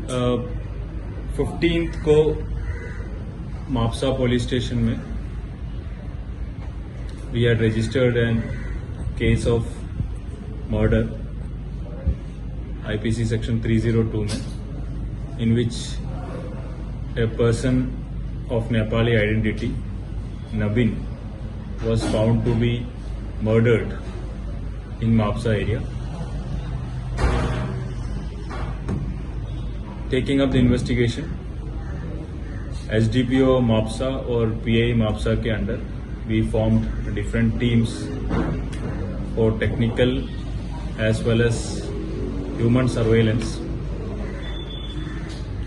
15th को Mapusa police station में we had registered a case of murder IPC section 302 में, in which a person of Nepali identity Nabin was found to be murdered in Mapsa area. Taking up the investigation, SDPO Mapsa or PI Mapsa के under we formed different teams for technical as well as human surveillance,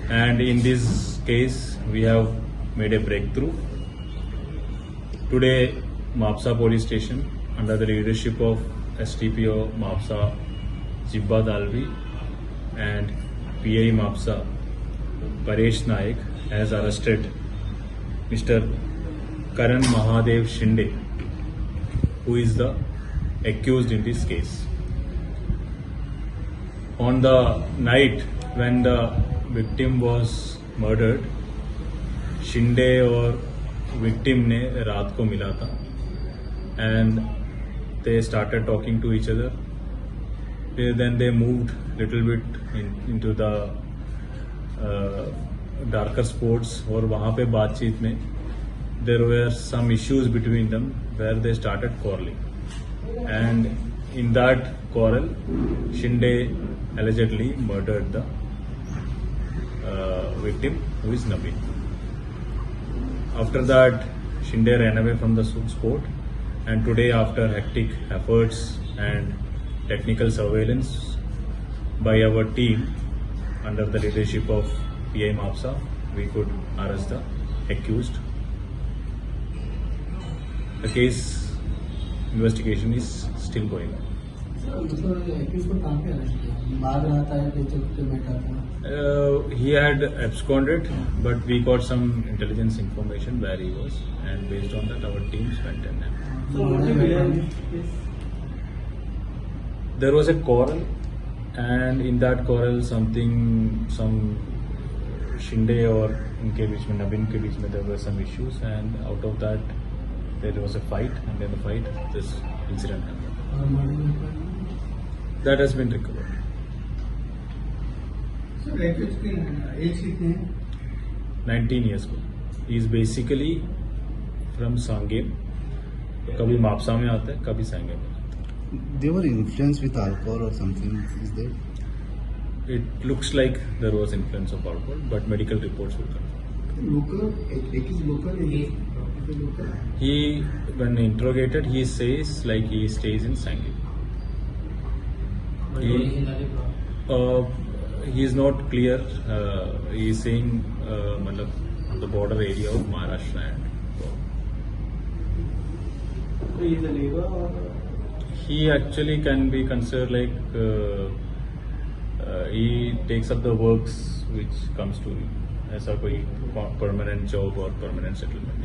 and in this case we have made a breakthrough. Today Mapsa police station under the leadership of SDPO Mapsa Jibba Dalvi and PI Mapsa Paresh Naik has arrested Mr. Karan Mahadev Shinde, who is the accused in this case. On the night when the victim was murdered, Shinde और victim ने रात को मिला था and they started talking to each other. Then they moved little bit into the darker spots और वहाँ पे बातचीत में there were some issues between them where they started quarreling, and in that quarrel Shinde allegedly murdered the victim, who is Nabin. After that Shinde ran away from the spot, and today after hectic efforts and technical surveillance by our team under the leadership of PI Mapsa, we could arrest the accused. The case investigation is still going on. He had absconded, but we got some intelligence information where he was, and based on that our teams went in. There was a quarrel, and in that quarrel some Shinde और उनके बीच में नबीन के बीच में there were some issues, and out of that there was a fight, and in the fight this incident happened. That has been recovered. So accused की age कितनी है? 19 years old. He is basically from Sangem. कभी मापसा में आता है, कभी सांगेम में. They were influenced with alcohol or something, is there? It looks like there was influence of alcohol, but medical reports will come. Local, is local. He, when interrogated, he says like he stays in Sangem. He is not clear. He is saying on the border area of Maharashtra and. So he is a labor or? He actually can be considered like he takes up the works which comes to him as a permanent job or permanent settlement.